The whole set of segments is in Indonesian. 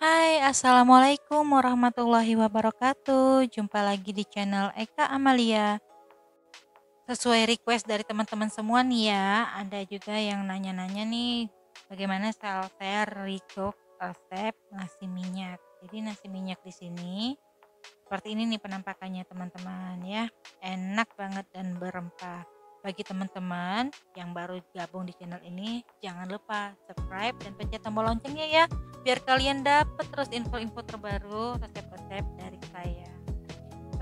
Hai, assalamualaikum warahmatullahi wabarakatuh. Jumpa lagi di channel Eka Amalia. Sesuai request dari teman-teman semua nih ya, ada juga yang nanya-nanya nih, bagaimana saya resep nasi minyak. Jadi nasi minyak di sini seperti ini nih penampakannya teman-teman ya. Enak banget dan berempah. Bagi teman-teman yang baru gabung di channel ini, jangan lupa subscribe dan pencet tombol loncengnya ya, biar kalian dapat terus info-info terbaru, resep-resep dari saya.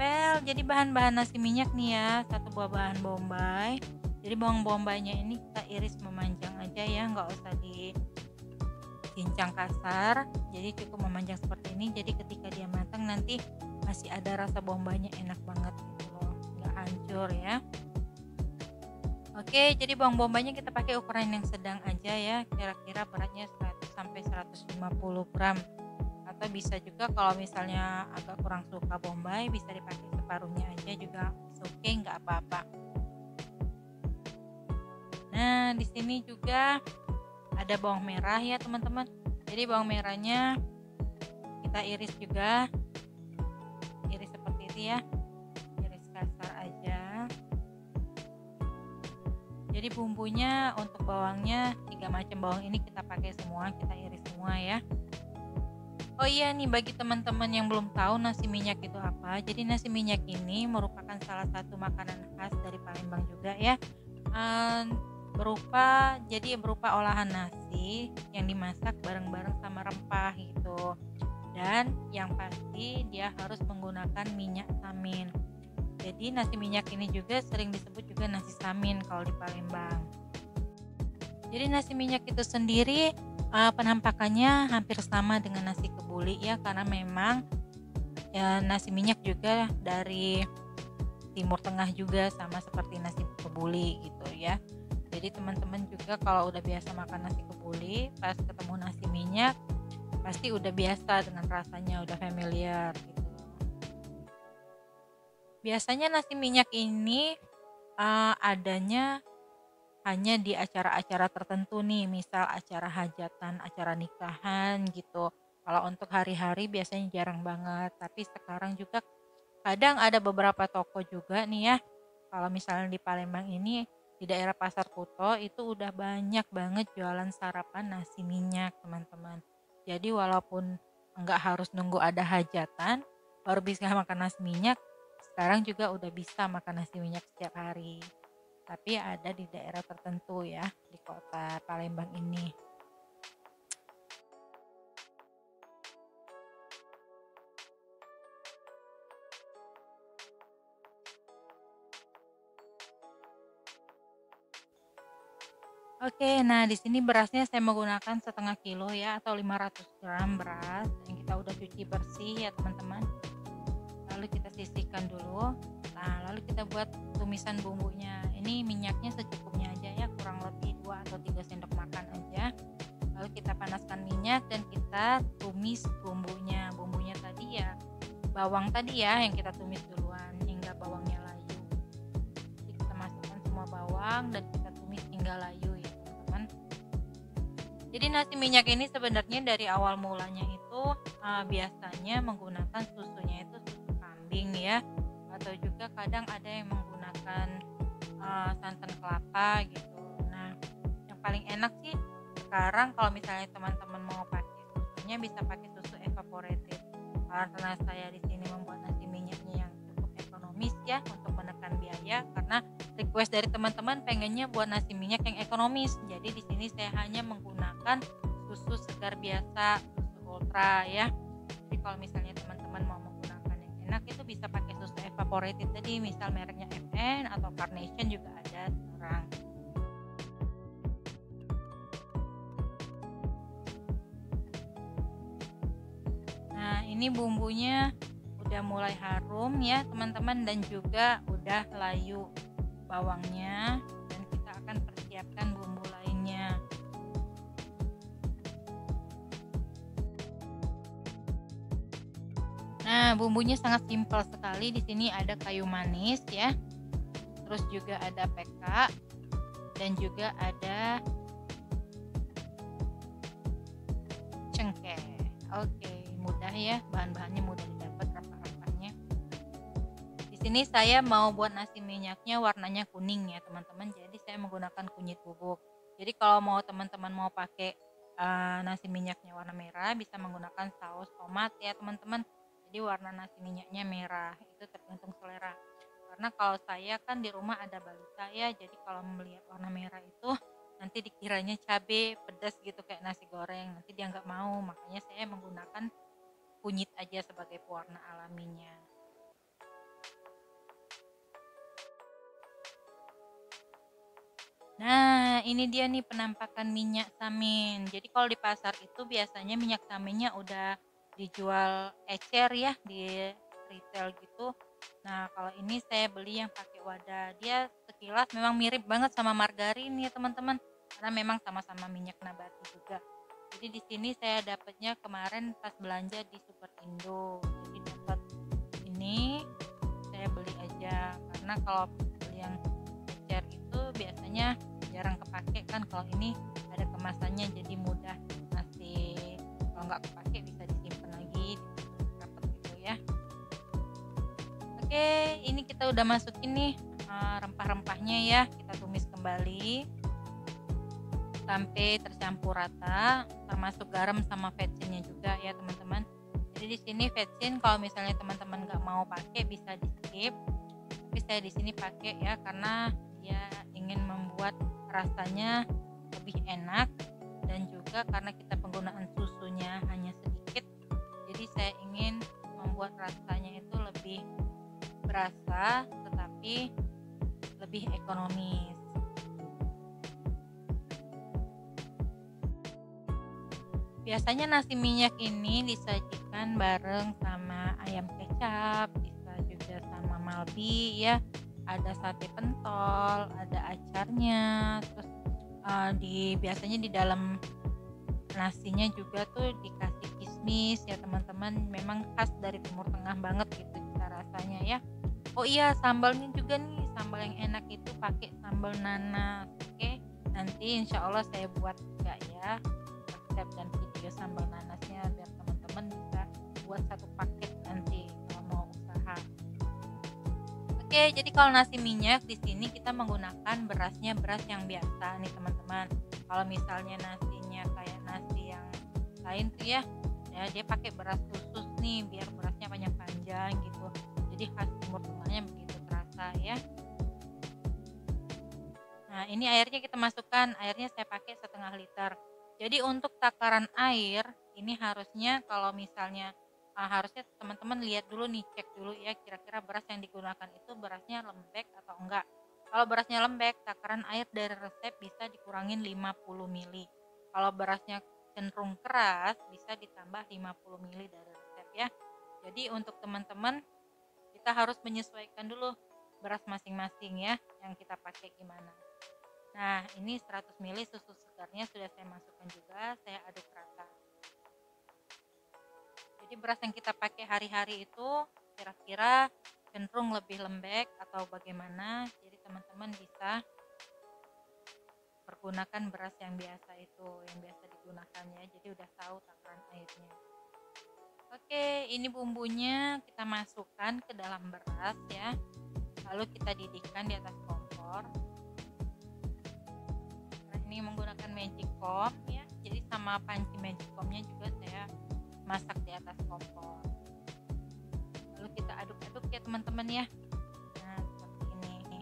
Well, jadi bahan-bahan nasi minyak nih ya, satu buah bahan bombay. Jadi bawang bombaynya ini kita iris memanjang aja ya, nggak usah dicincang kasar. Jadi cukup memanjang seperti ini. Jadi ketika dia matang nanti masih ada rasa bombaynya, enak banget gitu loh, nggak hancur ya. Oke, jadi bawang bombaynya kita pakai ukuran yang sedang aja ya, kira-kira beratnya 100 sampai 150 gram. Atau bisa juga kalau misalnya agak kurang suka bombay, bisa dipakai separuhnya aja juga oke, nggak apa-apa. Nah, di sini juga ada bawang merah ya teman-teman. Jadi bawang merahnya kita iris juga, iris seperti itu ya, iris kasar aja. Jadi bumbunya untuk bawangnya 3 macam bawang ini kita pakai semua, kita iris semua ya. Oh iya nih, bagi teman-teman yang belum tahu nasi minyak itu apa, jadi nasi minyak ini merupakan salah satu makanan khas dari Palembang juga ya. Berupa olahan nasi yang dimasak bareng-bareng sama rempah gitu. Dan yang pasti dia harus menggunakan minyak samin. Jadi nasi minyak ini juga sering disebut juga nasi samin kalau di Palembang. Jadi nasi minyak itu sendiri penampakannya hampir sama dengan nasi kebuli ya, karena memang ya nasi minyak juga dari Timur Tengah juga sama seperti nasi kebuli gitu ya. Jadi teman-teman juga kalau udah biasa makan nasi kebuli, pas ketemu nasi minyak pasti udah biasa dengan rasanya, udah familiar gitu. Biasanya nasi minyak ini adanya hanya di acara-acara tertentu nih, misal acara hajatan, acara nikahan gitu. Kalau untuk hari-hari biasanya jarang banget, tapi sekarang juga kadang ada beberapa toko juga nih ya. Kalau misalnya di Palembang ini, di daerah Pasar Kuto itu udah banyak banget jualan sarapan nasi minyak teman-teman. Jadi walaupun enggak harus nunggu ada hajatan baru bisa makan nasi minyak, sekarang juga udah bisa makan nasi minyak setiap hari. Tapi ada di daerah tertentu ya, di kota Palembang ini. Oke, nah di sini berasnya saya menggunakan setengah kilo ya, atau 500 gram beras yang kita udah cuci bersih ya teman-teman. Lalu kita sisihkan dulu. Nah, lalu kita buat tumisan bumbunya. Ini minyaknya secukupnya aja ya, kurang lebih 2 atau 3 sendok makan aja. Lalu kita panaskan minyak dan kita tumis bumbunya. Bumbunya tadi ya, bawang tadi ya yang kita tumis duluan hingga bawangnya layu. Jadi kita masukkan semua bawang dan kita tumis hingga layu ya teman-teman. Jadi nasi minyak ini sebenarnya dari awal mulanya itu biasanya menggunakan susunya itu susu kambing ya, atau juga kadang ada yang menggunakan santan kelapa gitu. Nah, yang paling enak sih sekarang kalau misalnya teman-teman mau pakai susunya bisa pakai susu evaporated. Karena saya di sini membuat nasi minyaknya yang cukup ekonomis ya untuk menekan biaya, karena request dari teman-teman pengennya buat nasi minyak yang ekonomis. Jadi di sini saya hanya menggunakan susu segar biasa, susu ultra ya. Jadi kalau misalnya teman-teman mau menggunakan yang enak itu bisa pakai susu evaporated tadi, misal mereknya FN atau Carnation juga ada sekarang. Nah, ini bumbunya udah mulai harum ya teman-teman, dan juga udah layu bawangnya, dan kita akan persiapkan bumbu lainnya. Nah, bumbunya sangat simpel sekali. Di sini ada kayu manis ya. Terus juga ada peka dan juga ada cengkeh. Oke. ya, bahan-bahannya mudah didapat, rempah-rempahnya. Di sini saya mau buat nasi minyaknya warnanya kuning ya teman-teman, jadi saya menggunakan kunyit bubuk. Jadi kalau mau teman-teman mau pakai nasi minyaknya warna merah, bisa menggunakan saus tomat ya teman-teman. Jadi warna nasi minyaknya merah, itu tergantung selera. Karena kalau saya kan di rumah ada balita ya, jadi kalau melihat warna merah itu nanti dikiranya cabai pedas gitu kayak nasi goreng, nanti dia nggak mau, makanya saya menggunakan kunyit aja sebagai pewarna alaminya. Nah, ini dia nih penampakan minyak samin. Jadi kalau di pasar itu biasanya minyak saminnya udah dijual ecer ya di retail gitu. Nah, kalau ini saya beli yang pakai wadah. Dia sekilas memang mirip banget sama margarin ya teman-teman, karena memang sama-sama minyak nabati juga. Jadi di sini saya dapatnya kemarin pas belanja di Super Indo. Jadi dapat ini, saya beli aja karena kalau beli yang ecer itu biasanya jarang kepake kan, kalau ini ada kemasannya jadi mudah, masih kalau nggak kepake bisa disimpan lagi rapat gitu ya. Oke, ini kita udah masukin nih rempah-rempahnya ya, kita tumis kembali sampai tercampur rata, termasuk garam sama vetsinnya juga ya teman-teman. Jadi di sini vetsin kalau misalnya teman-teman nggak mau pakai bisa di skip, tapi saya di sini pakai ya karena dia ingin membuat rasanya lebih enak, dan juga karena kita penggunaan susunya hanya sedikit, jadi saya ingin membuat rasanya itu lebih berasa tetapi lebih ekonomis. Biasanya nasi minyak ini disajikan bareng sama ayam kecap, bisa juga sama malbi ya. Ada sate pentol, ada acarnya, terus biasanya di dalam nasinya juga tuh dikasih kismis ya teman-teman. Memang khas dari Timur Tengah banget gitu cita rasanya ya. Oh iya, sambalnya juga nih, sambal yang enak itu pakai sambal nanas. Oke, nanti insya Allah saya buat juga ya resep dan video sambal nanasnya biar teman-teman bisa buat satu paket nanti kalau mau usaha. Oke, jadi kalau nasi minyak di sini kita menggunakan berasnya beras yang biasa nih teman-teman. Kalau misalnya nasinya kayak nasi yang lain tuh ya dia pakai beras khusus nih biar berasnya panjang-panjang gitu. Jadi khas Timur Tengahnya begitu terasa ya. Nah, ini airnya kita masukkan, airnya saya pakai 1,5 liter. Jadi untuk takaran air ini harusnya kalau misalnya harusnya teman-teman lihat dulu nih, cek dulu ya kira-kira beras yang digunakan itu berasnya lembek atau enggak. Kalau berasnya lembek, takaran air dari resep bisa dikurangin 50 ml. Kalau berasnya cenderung keras bisa ditambah 50 ml dari resep ya. Jadi untuk teman-teman kita harus menyesuaikan dulu beras masing-masing ya yang kita pakai gimana. Nah, ini 100 ml susu segarnya sudah saya masukkan juga, saya aduk rata. Jadi beras yang kita pakai hari-hari itu kira-kira cenderung lebih lembek atau bagaimana, jadi teman-teman bisa pergunakan beras yang biasa itu, yang biasa digunakan ya, jadi udah tahu takaran airnya. Oke, ini bumbunya kita masukkan ke dalam beras ya, lalu kita didihkan di atas kompor. Ini menggunakan magicom ya, jadi sama panci magicomnya juga saya masak di atas kompor, lalu kita aduk-aduk ya teman-teman ya. Nah, seperti ini.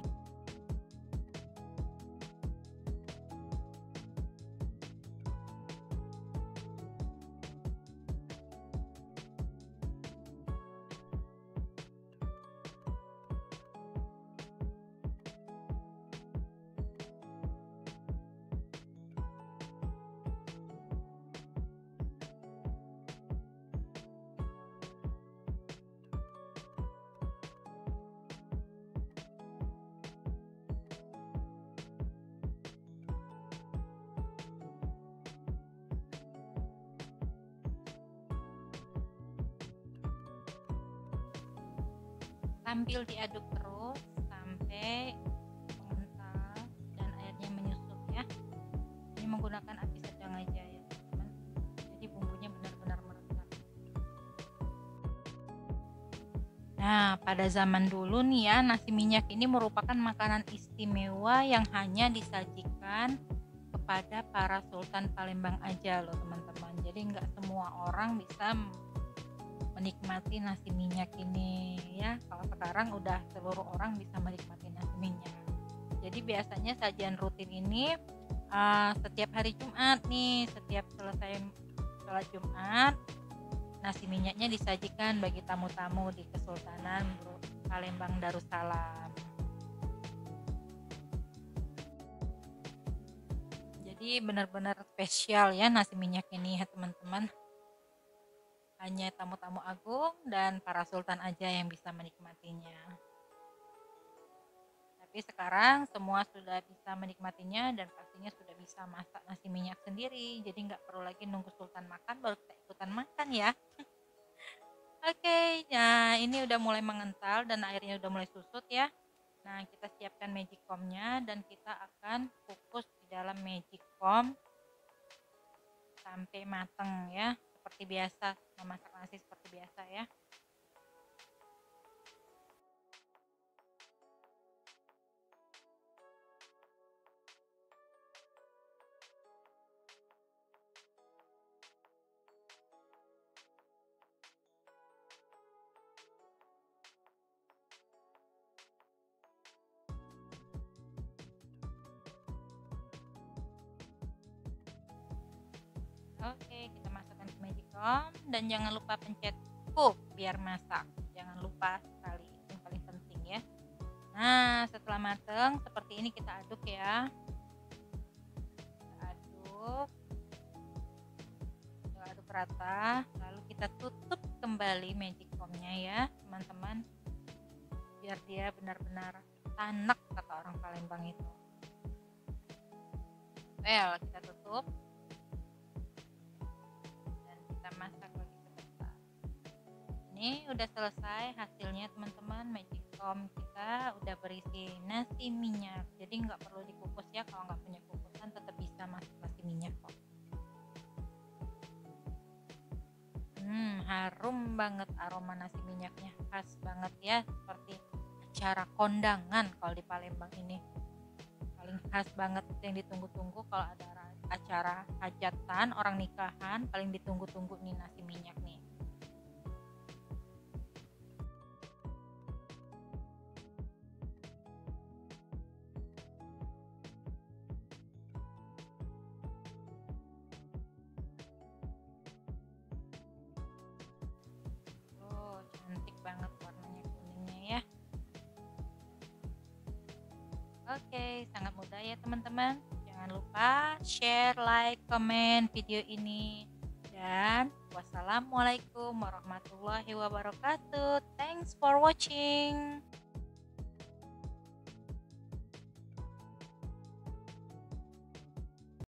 Sambil diaduk terus sampai mengental dan airnya menyusut ya. Ini menggunakan api sedang aja ya teman-teman, jadi bumbunya benar-benar meresap. Nah, pada zaman dulu nih ya, nasi minyak ini merupakan makanan istimewa yang hanya disajikan kepada para sultan Palembang aja loh teman-teman. Jadi nggak semua orang bisa menikmati nasi minyak ini ya. Kalau sekarang udah seluruh orang bisa menikmati nasi minyak. Jadi biasanya sajian rutin ini setiap hari Jumat nih, setiap selesai sholat Jumat, nasi minyaknya disajikan bagi tamu-tamu di Kesultanan Palembang Darussalam. Jadi benar-benar spesial ya nasi minyak ini ya teman-teman. Hanya tamu-tamu agung dan para sultan aja yang bisa menikmatinya. Tapi sekarang semua sudah bisa menikmatinya dan pastinya sudah bisa masak nasi minyak sendiri. Jadi nggak perlu lagi nunggu sultan makan baru kita ikutan makan ya. Oke, nah ini udah mulai mengental dan airnya udah mulai susut ya. Nah, kita siapkan magic foam-nya dan kita akan kukus di dalam magic foam sampai mateng ya. Seperti biasa, memasak nasi seperti biasa ya. Oke, kita masukkan ke magic foam dan jangan lupa pencet cook biar masak. Jangan lupa sekali, itu yang paling penting ya. Nah, setelah mateng seperti ini kita aduk ya. Kita aduk, kita aduk rata, lalu kita tutup kembali magic foam-nya ya, teman-teman. Biar dia benar-benar tanak kata orang Palembang itu. Well, kita tutup dan kita masak lagi sebentar. Ini udah selesai hasilnya teman-teman. Magic foam kita udah berisi nasi minyak. Jadi nggak perlu dikukus ya, kalau nggak punya kukusan tetap bisa masak nasi minyak kok. Harum banget aroma nasi minyaknya, khas banget ya, seperti acara kondangan kalau di Palembang ini. Paling khas banget yang ditunggu-tunggu kalau ada acara hajatan, orang nikahan, paling ditunggu-tunggu nih nasi minyak nih. Oh, cantik banget warnanya kuningnya ya. Oke, sangat mudah ya teman-teman. Jangan lupa share, like, komen video ini. Dan wassalamualaikum warahmatullahi wabarakatuh. Thanks for watching.